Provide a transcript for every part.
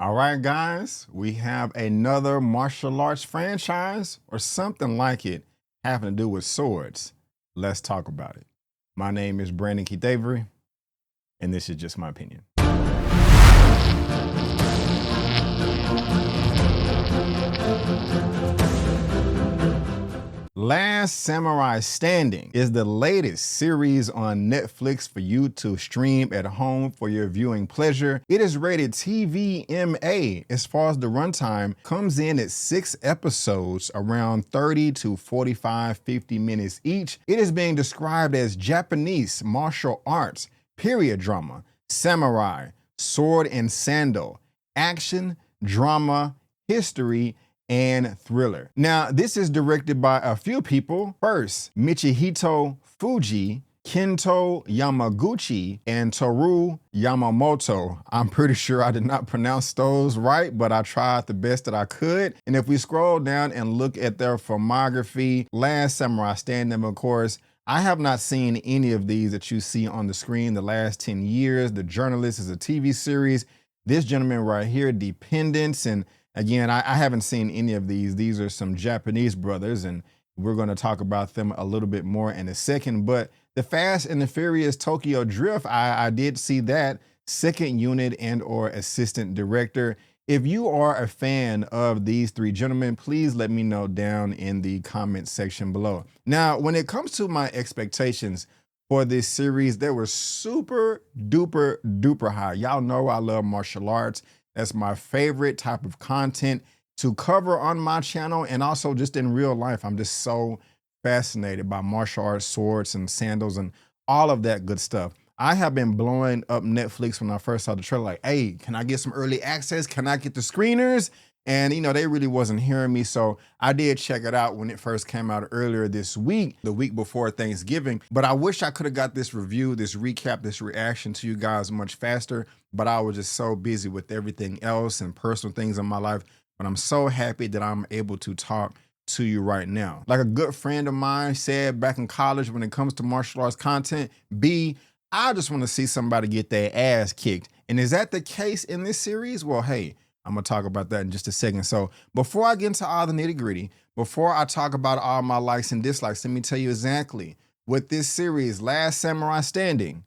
All right, guys, we have another martial arts franchise or something like it having to do with swords. Let's talk about it. My name is Brandon Keith Avery, and this is just my opinion. Last Samurai Standing is the latest series on Netflix for you to stream at home for your viewing pleasure. It is rated TVMA as far as the runtime, comes in at 6 episodes, around 30 to 45, 50 minutes each. It is being described as Japanese martial arts, period drama, samurai, sword and sandal, action, drama, history, and thriller. Now, this is directed by a few people. First, Michihito Fuji, Kento Yamaguchi, and Toru Yamamoto. I'm pretty sure I did not pronounce those right, but I tried the best that I could. And if we scroll down and look at their filmography, Last Samurai Standing, of course, I have not seen any of these that you see on the screen the last 10 years. The Journalist is a TV series. This gentleman right here, Dependence, and again, I haven't seen any of these. These are some Japanese brothers, and we're going to talk about them a little bit more in a second. But the Fast and the Furious Tokyo Drift, I did see that, second unit and or assistant director. If you are a fan of these three gentlemen, please let me know down in the comment section below. Now, when it comes to my expectations for this series, they were super duper duper high. Y'all know I love martial arts. That's my favorite type of content to cover on my channel, and also just in real life. I'm just so fascinated by martial arts, swords and sandals and all of that good stuff. I have been blowing up Netflix when I first saw the trailer, like, hey, can I get some early access? Can I get the screeners? And you know, they really wasn't hearing me. So I did check it out when it first came out earlier this week, the week before Thanksgiving. But I wish I could have got this review, this recap, this reaction to you guys much faster. But I was just so busy with everything else and personal things in my life. But I'm so happy that I'm able to talk to you right now. Like a good friend of mine said back in college, when it comes to martial arts content, I just want to see somebody get their ass kicked. And is that the case in this series? Well, hey, I'm gonna talk about that in just a second. So before I get into all the nitty gritty, before I talk about all my likes and dislikes, let me tell you exactly what this series, Last Samurai Standing,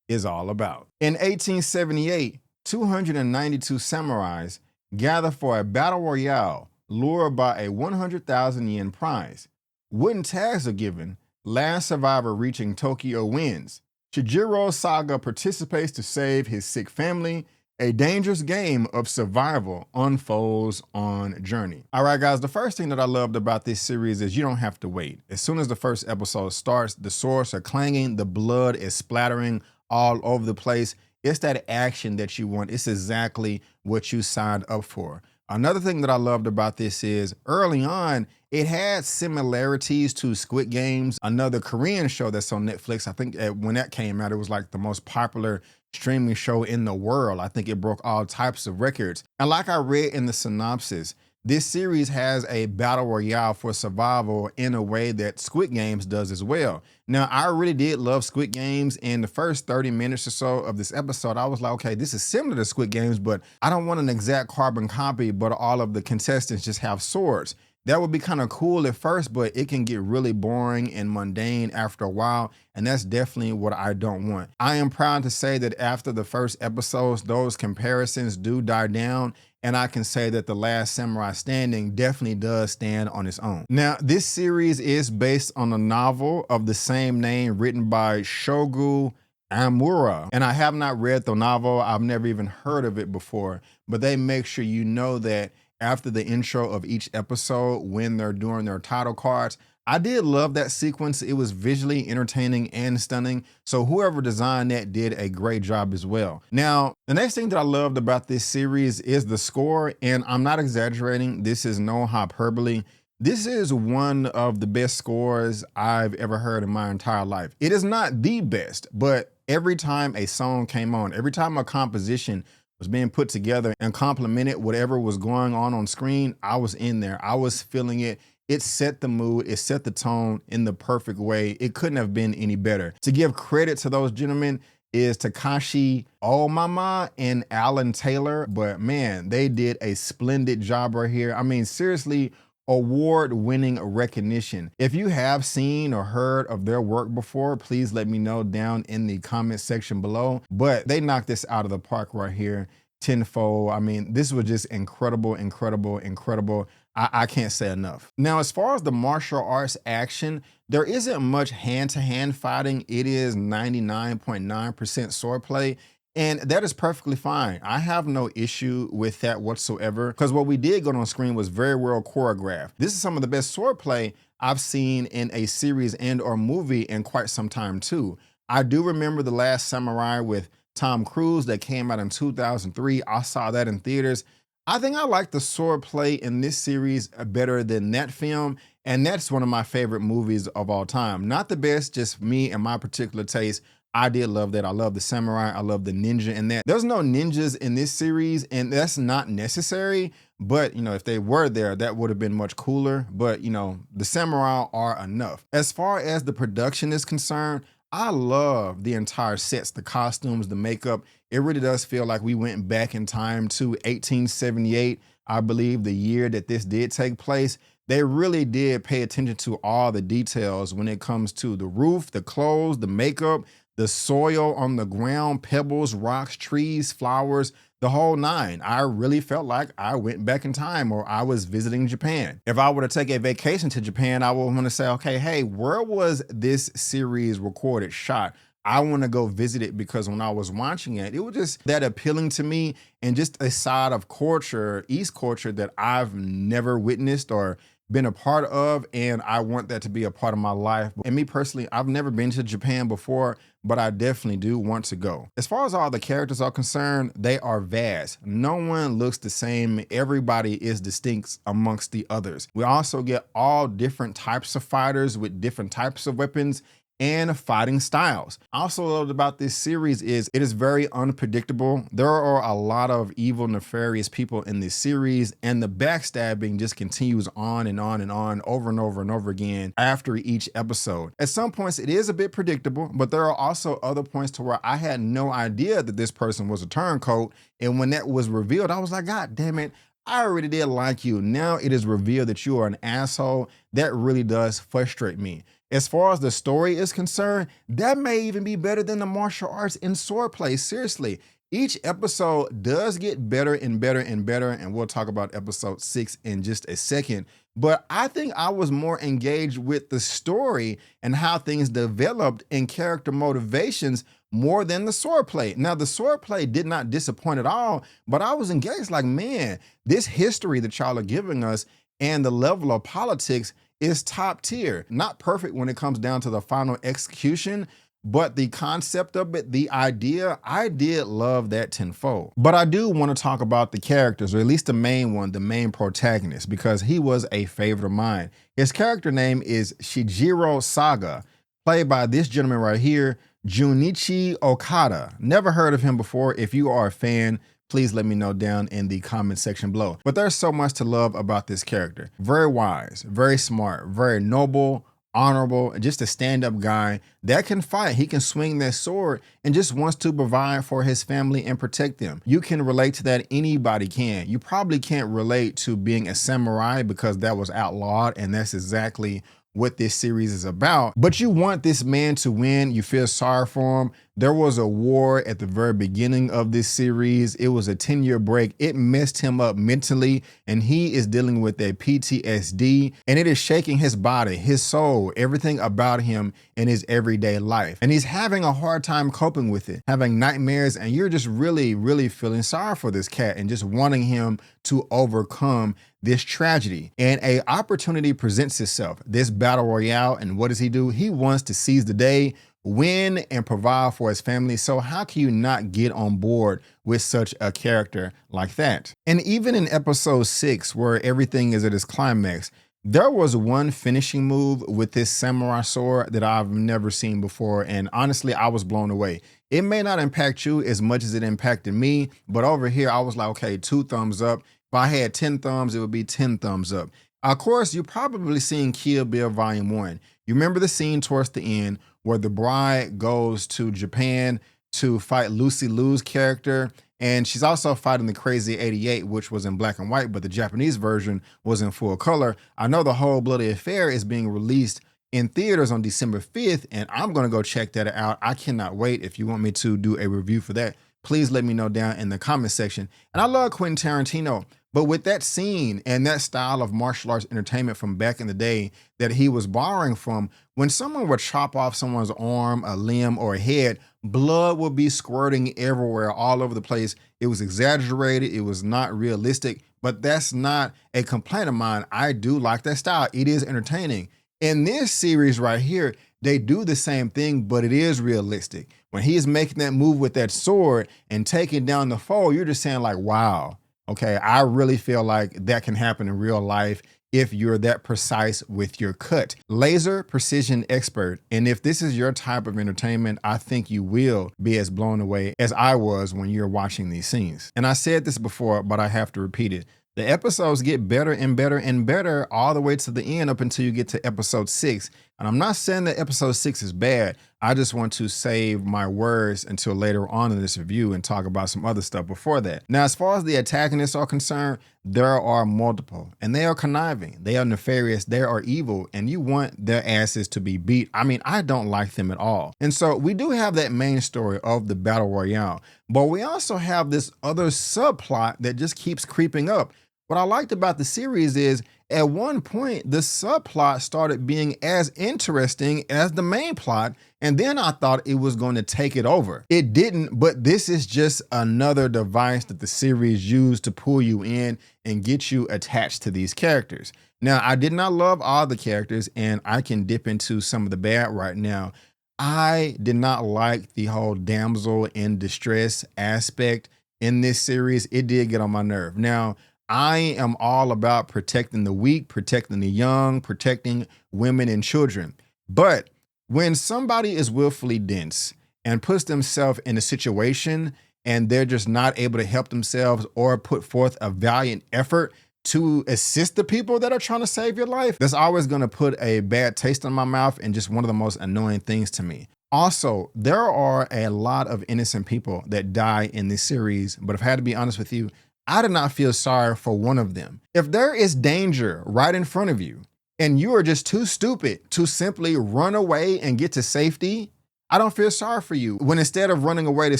is all about. In 1878, 292 samurais gather for a battle royale, lured by a 100,000 yen prize. Wooden tags are given. Last survivor reaching Tokyo wins. Chijiro Saga participates to save his sick family. A dangerous game of survival unfolds on Journey. All right, guys, the first thing that I loved about this series is you don't have to wait. As soon as the first episode starts, the swords are clanging, the blood is splattering all over the place. It's that action that you want. It's exactly what you signed up for. Another thing that I loved about this is early on, it had similarities to Squid Games, another Korean show that's on Netflix. I think when that came out, it was like the most popular streaming show in the world. I think it broke all types of records. And like I read in the synopsis, this series has a battle royale for survival in a way that Squid Games does as well. Now, I really did love Squid Games. In the first 30 minutes or so of this episode, I was like, okay, this is similar to Squid Games, but I don't want an exact carbon copy, but all of the contestants just have swords. That would be kind of cool at first, but it can get really boring and mundane after a while, and that's definitely what I don't want. I am proud to say that after the first episodes, those comparisons do die down, and I can say that The Last Samurai Standing definitely does stand on its own. Now, this series is based on a novel of the same name written by Shogo Amura. And I have not read the novel. I've never even heard of it before, but they make sure you know that after the intro of each episode, when they're doing their title cards. I did love that sequence. It was visually entertaining and stunning. So whoever designed that did a great job as well. Now, the next thing that I loved about this series is the score, and I'm not exaggerating. This is no hyperbole. This is one of the best scores I've ever heard in my entire life. It is not the best, but every time a song came on, every time a composition was being put together and complemented whatever was going on screen, I was in there. I was feeling it. It set the mood, it set the tone in the perfect way. It couldn't have been any better. To give credit to those gentlemen, is Takashi Omama and Alan Taylor. But man, they did a splendid job right here. I mean, seriously, award-winning recognition. If you have seen or heard of their work before, please let me know down in the comment section below. But they knocked this out of the park right here tenfold. I mean, this was just incredible, incredible, incredible. I can't say enough. Now, as far as the martial arts action, there isn't much hand-to-hand fighting. It is 99.9% swordplay. And that is perfectly fine. I have no issue with that whatsoever, because what we did get on screen was very well choreographed. This is some of the best swordplay I've seen in a series and or movie in quite some time too. I do remember The Last Samurai with Tom Cruise that came out in 2003. I saw that in theaters. I think I like the swordplay in this series better than that film, and that's one of my favorite movies of all time. Not the best, just me and my particular taste. I did love that. I love the samurai. I love the ninja in that. There's no ninjas in this series, and that's not necessary. But, you know, if they were there, that would have been much cooler. But, you know, the samurai are enough. As far as the production is concerned, I love the entire sets, the costumes, the makeup. It really does feel like we went back in time to 1878, I believe, the year that this did take place. They really did pay attention to all the details when it comes to the roof, the clothes, the makeup, the soil on the ground, pebbles, rocks, trees, flowers, the whole nine. I really felt like I went back in time, or I was visiting Japan. If I were to take a vacation to Japan, I would want to say, okay, hey, where was this series recorded, shot? I want to go visit it, because when I was watching it, it was just that appealing to me, and just a side of culture, East culture, that I've never witnessed or been a part of, and I want that to be a part of my life. And me personally, I've never been to Japan before, but I definitely do want to go. As far as all the characters are concerned, they are vast. No one looks the same. Everybody is distinct amongst the others. We also get all different types of fighters with different types of weapons and fighting styles. I also loved about this series is it is very unpredictable. There are a lot of evil, nefarious people in this series, and the backstabbing just continues on and on and on, over and over and over again after each episode. At some points, it is a bit predictable, but there are also other points to where I had no idea that this person was a turncoat, and when that was revealed, I was like, God damn it, I already did like you. Now it is revealed that you are an asshole. That really does frustrate me. As far as the story is concerned, that may even be better than the martial arts in swordplay. Seriously, each episode does get better and better and better, and we'll talk about episode 6 in just a second. But I think I was more engaged with the story and how things developed and character motivations more than the swordplay. Now, the swordplay did not disappoint at all, but I was engaged like, man, this history that y'all are giving us and the level of politics is top tier. Not perfect when it comes down to the final execution, but the concept of it, the idea, I did love that tenfold. But I do want to talk about the characters, or at least the main one, the main protagonist, because he was a favorite of mine. His character name is Shijiro Saga, played by this gentleman right here, Junichi Okada. Never heard of him before. If you are a fan, please let me know down in the comment section below. But there's so much to love about this character. Very wise, very smart, very noble, honorable, and just a stand-up guy that can fight. He can swing that sword and just wants to provide for his family and protect them. You can relate to that. Anybody can. You probably can't relate to being a samurai because that was outlawed, and that's exactly what this series is about. But you want this man to win. You feel sorry for him. There was a war at the very beginning of this series. It was a 10-year break. It messed him up mentally, and he is dealing with that PTSD, and it is shaking his body, his soul, everything about him in his everyday life. And he's having a hard time coping with it, having nightmares, and you're just really, really feeling sorry for this cat and just wanting him to overcome this tragedy. And a opportunity presents itself, this battle royale. And what does he do? He wants to seize the day, win, and provide for his family. So how can you not get on board with such a character like that? And even in episode 6, where everything is at its climax, there was one finishing move with this samurai sword that I've never seen before. And honestly, I was blown away. It may not impact you as much as it impacted me, but over here, I was like, okay, 2 thumbs up. If I had 10 thumbs, it would be 10 thumbs up. Of course, you've probably seen Kill Bill Volume 1. You remember the scene towards the end where the bride goes to Japan to fight Lucy Liu's character. And she's also fighting the Crazy 88, which was in black and white, but the Japanese version was in full color. I know The Whole Bloody Affair is being released in theaters on December 5th, and I'm gonna go check that out. I cannot wait. If you want me to do a review for that, please let me know down in the comment section. And I love Quentin Tarantino, but with that scene and that style of martial arts entertainment from back in the day that he was borrowing from, when someone would chop off someone's arm, a limb, or a head, blood would be squirting everywhere, all over the place. It was exaggerated. It was not realistic, but that's not a complaint of mine. I do like that style. It is entertaining. In this series right here, they do the same thing, but it is realistic. When he is making that move with that sword and taking down the foe, you're just saying like, wow, okay, I really feel like that can happen in real life if you're that precise with your cut. Laser precision expert. And if this is your type of entertainment, I think you will be as blown away as I was when you're watching these scenes. And I said this before, but I have to repeat it. The episodes get better and better and better all the way to the end up until you get to episode 6. And I'm not saying that episode 6 is bad. I just want to save my words until later on in this review and talk about some other stuff before that. Now, as far as the antagonists are concerned, there are multiple, and they are conniving, they are nefarious, they are evil, and you want their asses to be beat. I mean, I don't like them at all. And so we do have that main story of the battle royale, but we also have this other subplot that just keeps creeping up. What I liked about the series is at one point, the subplot started being as interesting as the main plot, and then I thought it was going to take it over. It didn't, but this is just another device that the series used to pull you in and get you attached to these characters. Now, I did not love all the characters, and I can dip into some of the bad right now. I did not like the whole damsel in distress aspect in this series. It did get on my nerve. Now, I am all about protecting the weak, protecting the young, protecting women and children. But when somebody is willfully dense and puts themselves in a situation and they're just not able to help themselves or put forth a valiant effort to assist the people that are trying to save your life, that's always going to put a bad taste in my mouth and just one of the most annoying things to me. Also, there are a lot of innocent people that die in this series, but if I had to be honest with you, I did not feel sorry for one of them. If there is danger right in front of you and you are just too stupid to simply run away and get to safety, I don't feel sorry for you. When instead of running away to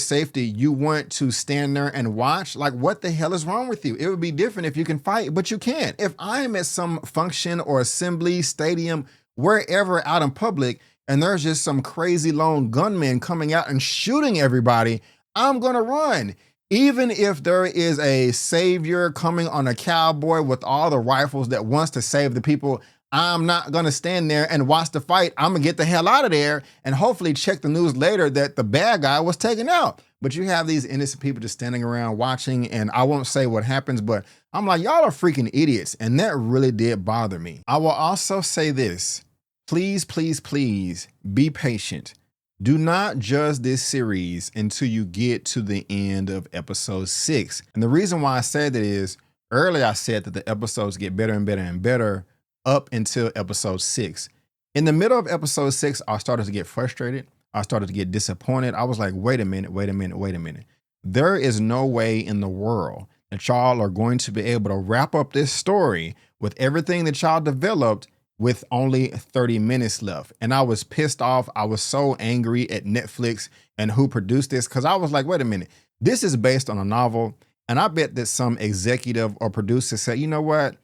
safety, you want to stand there and watch, like what the hell is wrong with you? It would be different if you can fight, but you can't. If I am at some function or assembly, stadium, wherever out in public, and there's just some crazy lone gunman coming out and shooting everybody, I'm gonna run. Even if there is a savior coming on a cowboy with all the rifles that wants to save the people, I'm not gonna stand there and watch the fight. I'm gonna get the hell out of there and hopefully check the news later that the bad guy was taken out. But you have these innocent people just standing around watching, and I won't say what happens, but I'm like, y'all are freaking idiots. And that really did bother me. I will also say this, please, please, please be patient. Do not judge this series until you get to the end of episode 6. And the reason why I said that is, earlier I said that the episodes get better and better and better up until episode 6. In the middle of episode 6, I started to get frustrated. I started to get disappointed. I was like, wait a minute. There is no way in the world that y'all are going to be able to wrap up this story with everything that y'all developed with only 30 minutes left. And I was pissed off. I was so angry at Netflix and who produced this, because I was like, wait a minute, this is based on a novel. And I bet that some executive or producer said, you know what?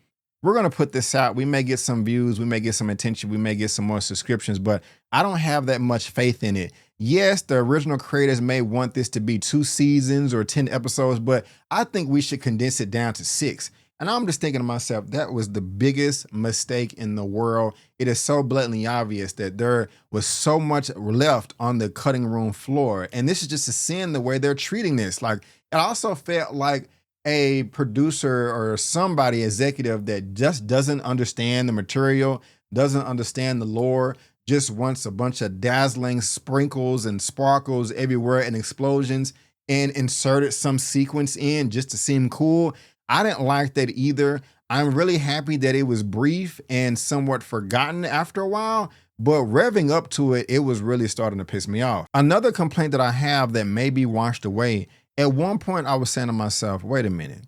We're gonna put this out. We may get some views, we may get some attention, we may get some more subscriptions, but I don't have that much faith in it. Yes, the original creators may want this to be 2 seasons or 10 episodes, but I think we should condense it down to 6. And I'm just thinking to myself, that was the biggest mistake in the world. It is so blatantly obvious that there was so much left on the cutting room floor. And this is just a sin the way they're treating this. Like, it also felt like a producer or somebody executive that just doesn't understand the material, doesn't understand the lore, just wants a bunch of dazzling sprinkles and sparkles everywhere and explosions and inserted some sequence in just to seem cool. I didn't like that either. I'm really happy that it was brief and somewhat forgotten after a while, but revving up to it, it was really starting to piss me off. Another complaint that I have that may be washed away, at one point I was saying to myself, wait a minute,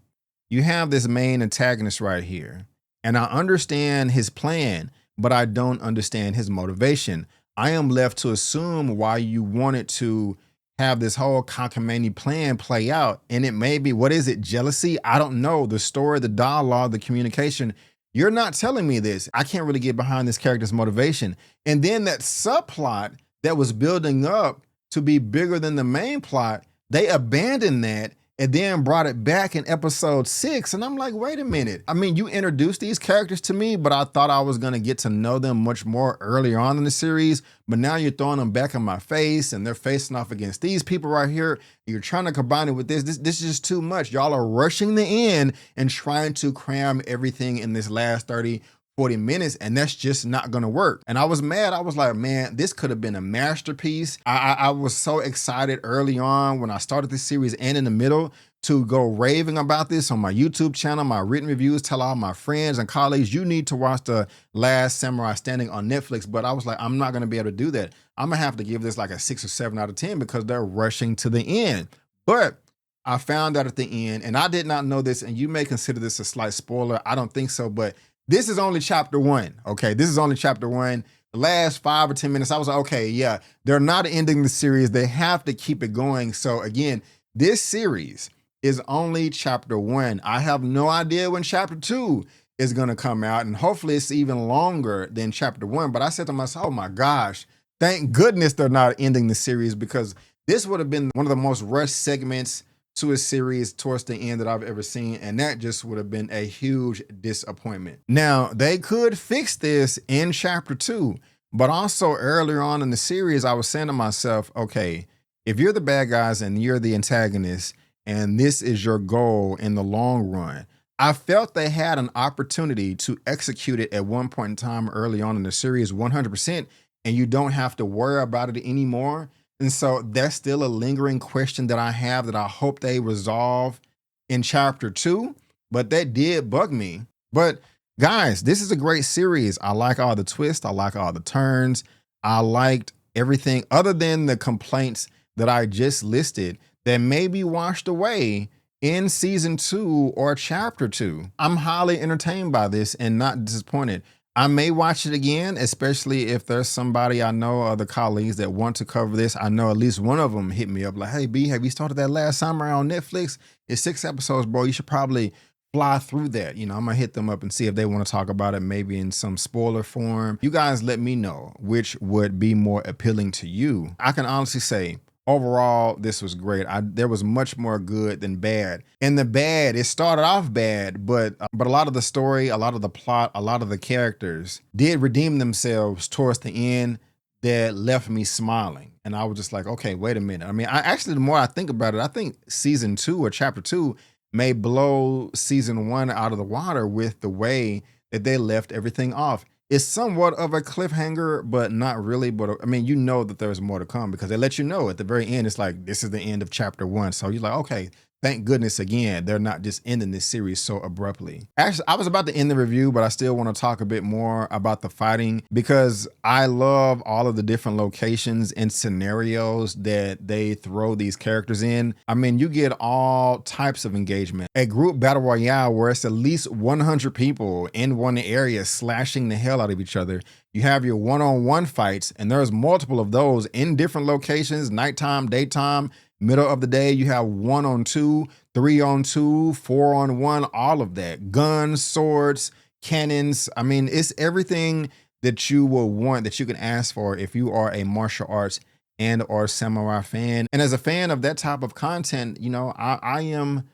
you have this main antagonist right here, and I understand his plan, but I don't understand his motivation. I am left to assume why you wanted to have this whole cockamamie plan play out. And it may be, what is it, jealousy? I don't know. The story, the dialogue, the communication. You're not telling me this. I can't really get behind this character's motivation. And then that subplot that was building up to be bigger than the main plot, they abandoned that and then brought it back in episode 6. And I'm like, wait a minute. I mean, you introduced these characters to me, but I thought I was gonna get to know them much more earlier on in the series. But now you're throwing them back in my face and they're facing off against these people right here. You're trying to combine it with this. This is just too much. Y'all are rushing the end and trying to cram everything in this last 30, 40 minutes, and that's just not gonna work. And I was mad. I was like, man, this could have been a masterpiece. I was so excited early on when I started this series and in the middle to go raving about this on my YouTube channel, my written reviews, tell all my friends and colleagues, you need to watch The Last Samurai Standing on Netflix. But I was like, I'm not gonna be able to do that. I'm gonna have to give this like a 6 or 7 out of 10 because they're rushing to the end. But I found out at the end, and I did not know this, and you may consider this a slight spoiler. I don't think so, but this is only chapter 1, okay? This is only chapter 1. The last 5 or 10 minutes, I was like, okay, yeah, they're not ending the series. They have to keep it going. So again, this series is only chapter 1. I have no idea when chapter 2 is gonna come out, and hopefully it's even longer than chapter 1. But I said to myself, oh my gosh, thank goodness they're not ending the series, because this would have been one of the most rushed segments to a series towards the end that I've ever seen, and that just would have been a huge disappointment. Now, they could fix this in chapter 2, but also earlier on in the series, I was saying to myself, okay, if you're the bad guys and you're the antagonist, and this is your goal in the long run, I felt they had an opportunity to execute it at one point in time early on in the series 100%, and you don't have to worry about it anymore. And so that's still a lingering question that I have that I hope they resolve in chapter 2, but that did bug me. But guys, this is a great series. I like all the twists. I like all the turns. I liked everything other than the complaints that I just listed that may be washed away in season 2 or chapter 2. I'm highly entertained by this and not disappointed. I may watch it again, especially if there's somebody I know, other colleagues that want to cover this. I know at least one of them hit me up like, hey, B, have you started that Last Samurai on Netflix? It's 6 episodes, bro. You should probably fly through that. You know, I'm gonna hit them up and see if they want to talk about it, maybe in some spoiler form. You guys let me know which would be more appealing to you. I can honestly say, overall, this was great. There was much more good than bad. And the bad, it started off bad, but a lot of the story, a lot of the plot, a lot of the characters did redeem themselves towards the end that left me smiling. And I was just like, okay, wait a minute. I mean, the more I think about it, I think season 2 or chapter 2 may blow season 1 out of the water with the way that they left everything off. It's somewhat of a cliffhanger, but not really. But I mean, you know that there's more to come because they let you know at the very end. It's like, this is the end of chapter 1. So you're like, okay, thank goodness again, they're not just ending this series so abruptly. Actually, I was about to end the review, but I still want to talk a bit more about the fighting because I love all of the different locations and scenarios that they throw these characters in. I mean, you get all types of engagement. A group battle royale where it's at least 100 people in one area slashing the hell out of each other. You have your one-on-one fights, and there's multiple of those in different locations, nighttime, daytime, middle of the day. You have 1-on-2, 3-on-2, 4-on-1, all of that. Guns, swords, cannons. I mean, it's everything that you will want, that you can ask for if you are a martial arts and or samurai fan. And as a fan of that type of content, you know, I am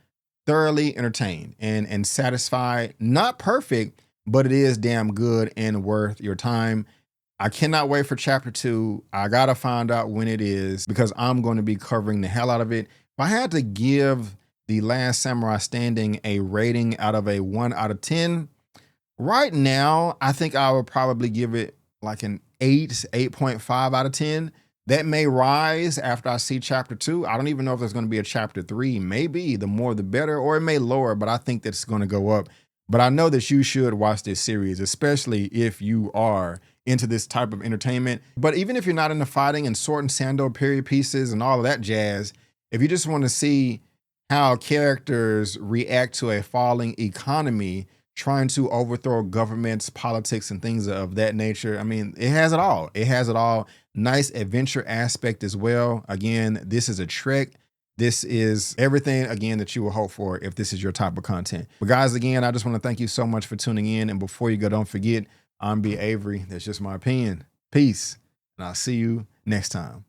thoroughly entertained and satisfied. Not perfect, but it is damn good and worth your time. I cannot wait for chapter 2. I gotta find out when it is because I'm going to be covering the hell out of it. If I had to give The Last Samurai Standing a rating out of a 1 out of 10, right now, I think I would probably give it like an 8.5 out of 10. That may rise after I see chapter 2. I don't even know if there's going to be a chapter 3. Maybe the more the better, or it may lower, but I think that's going to go up But I know that you should watch this series, especially if you are into this type of entertainment. But even if you're not into fighting and sword and sandal period pieces and all of that jazz, if you just want to see how characters react to a falling economy, trying to overthrow governments, politics, and things of that nature, I mean, it has it all. It has it all. Nice adventure aspect as well. Again, this is a trek. This is everything, again, that you will hope for if this is your type of content. But guys, again, I just want to thank you so much for tuning in. And before you go, don't forget, I'm B. Avery. That's just my opinion. Peace. And I'll see you next time.